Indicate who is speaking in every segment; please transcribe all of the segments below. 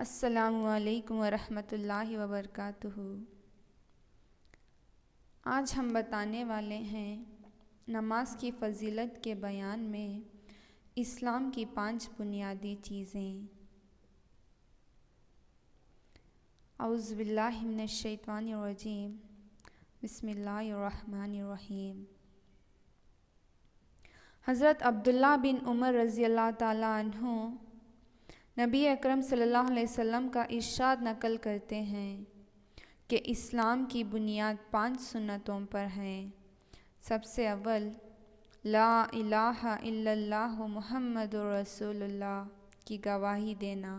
Speaker 1: السلام علیکم ورحمۃ اللہ وبرکاتہ۔ آج ہم بتانے والے ہیں نماز کی فضیلت کے بیان میں اسلام کی 5 بنیادی چیزیں۔ اعوذ باللہ من الشیطان الرجیم، بسم اللہ الرحمن الرحیم۔ حضرت عبداللہ بن عمر رضی اللہ تعالیٰ عنہ نبی اکرم صلی اللہ علیہ وسلم کا ارشاد نقل کرتے ہیں کہ اسلام کی بنیاد 5 سنتوں پر ہے۔ سب سے اول لا الہ الا اللہ محمد رسول اللہ کی گواہی دینا،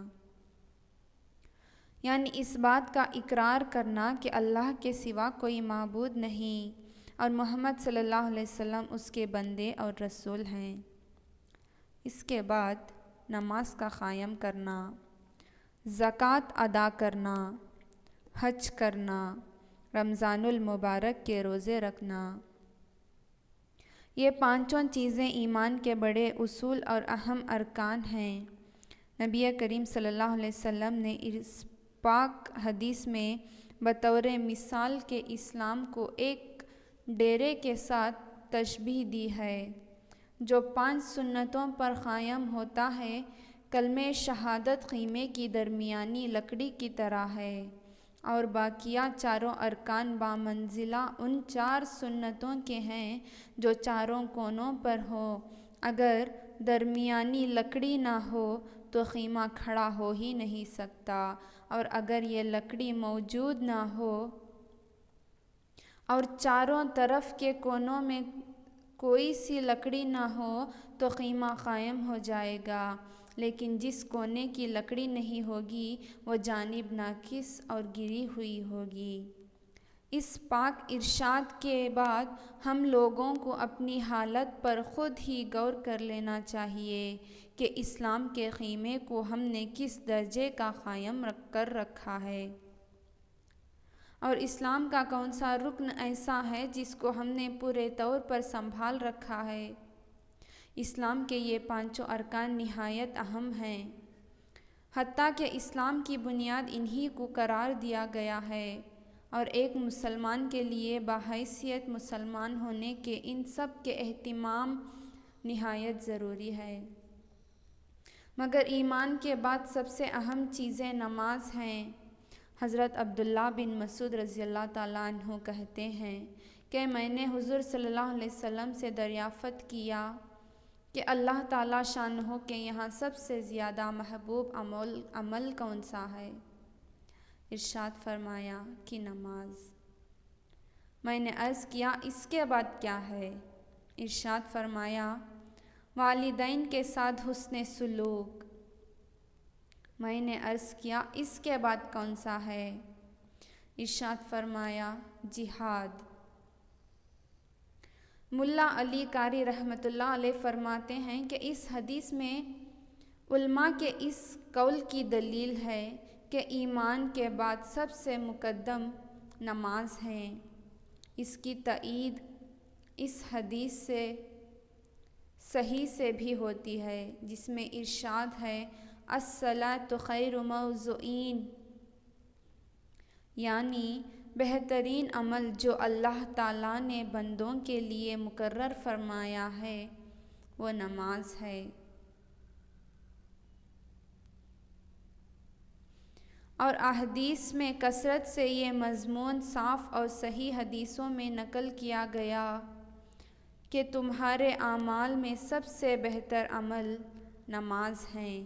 Speaker 1: یعنی اس بات کا اقرار کرنا کہ اللہ کے سوا کوئی معبود نہیں اور محمد صلی اللہ علیہ وسلم اس کے بندے اور رسول ہیں۔ اس کے بعد نماز کا قائم کرنا، زکوٰۃ ادا کرنا، حج کرنا، رمضان المبارک کے روزے رکھنا۔ یہ 5 چیزیں ایمان کے بڑے اصول اور اہم ارکان ہیں۔ نبی کریم صلی اللہ علیہ وسلم نے اس پاک حدیث میں بطور مثال کے اسلام کو ایک ڈیرے کے ساتھ تشبیہ دی ہے جو 5 سنتوں پر قائم ہوتا ہے۔ کلمہ شہادت خیمے کی درمیانی لکڑی کی طرح ہے اور باقیہ چاروں ارکان بامنزلہ ان 4 سنتوں کے ہیں جو چاروں کونوں پر ہو۔ اگر درمیانی لکڑی نہ ہو تو خیمہ کھڑا ہو ہی نہیں سکتا، اور اگر یہ لکڑی موجود نہ ہو اور چاروں طرف کے کونوں میں کوئی سی لکڑی نہ ہو تو خیمہ قائم ہو جائے گا، لیکن جس کونے کی لکڑی نہیں ہوگی وہ جانب ناقص اور گری ہوئی ہوگی۔ اس پاک ارشاد کے بعد ہم لوگوں کو اپنی حالت پر خود ہی غور کر لینا چاہیے کہ اسلام کے خیمے کو ہم نے کس درجے کا قائم کر رکھا ہے، اور اسلام کا کون سا رکن ایسا ہے جس کو ہم نے پورے طور پر سنبھال رکھا ہے۔ اسلام کے یہ 5 ارکان نہایت اہم ہیں، حتیٰ کہ اسلام کی بنیاد انہی کو قرار دیا گیا ہے، اور ایک مسلمان کے لیے بحیثیت مسلمان ہونے کے ان سب کے اہتمام نہایت ضروری ہے۔ مگر ایمان کے بعد سب سے اہم چیزیں نماز ہیں۔ حضرت عبداللہ بن مسعود رضی اللہ تعالیٰ عنہ کہتے ہیں کہ میں نے حضور صلی اللہ علیہ وسلم سے دریافت کیا کہ اللہ تعالیٰ شانہ کے یہاں سب سے زیادہ محبوب عمل کون سا ہے؟ ارشاد فرمایا کہ نماز۔ میں نے عرض کیا اس کے بعد کیا ہے؟ ارشاد فرمایا والدین کے ساتھ حسن سلوک۔ میں نے عرض کیا اس کے بعد کون سا ہے؟ ارشاد فرمایا جہاد۔ ملا علی قاری رحمۃ اللہ علیہ فرماتے ہیں کہ اس حدیث میں علماء کے اس قول کی دلیل ہے کہ ایمان کے بعد سب سے مقدم نماز ہے۔ اس کی تائید اس حدیث سے صحیح سے بھی ہوتی ہے جس میں ارشاد ہے الصلاۃ خیر موضوعین، یعنی بہترین عمل جو اللہ تعالیٰ نے بندوں کے لیے مقرر فرمایا ہے وہ نماز ہے۔ اور احادیث میں کثرت سے یہ مضمون صاف اور صحیح حدیثوں میں نقل کیا گیا کہ تمہارے اعمال میں سب سے بہتر عمل نماز ہیں۔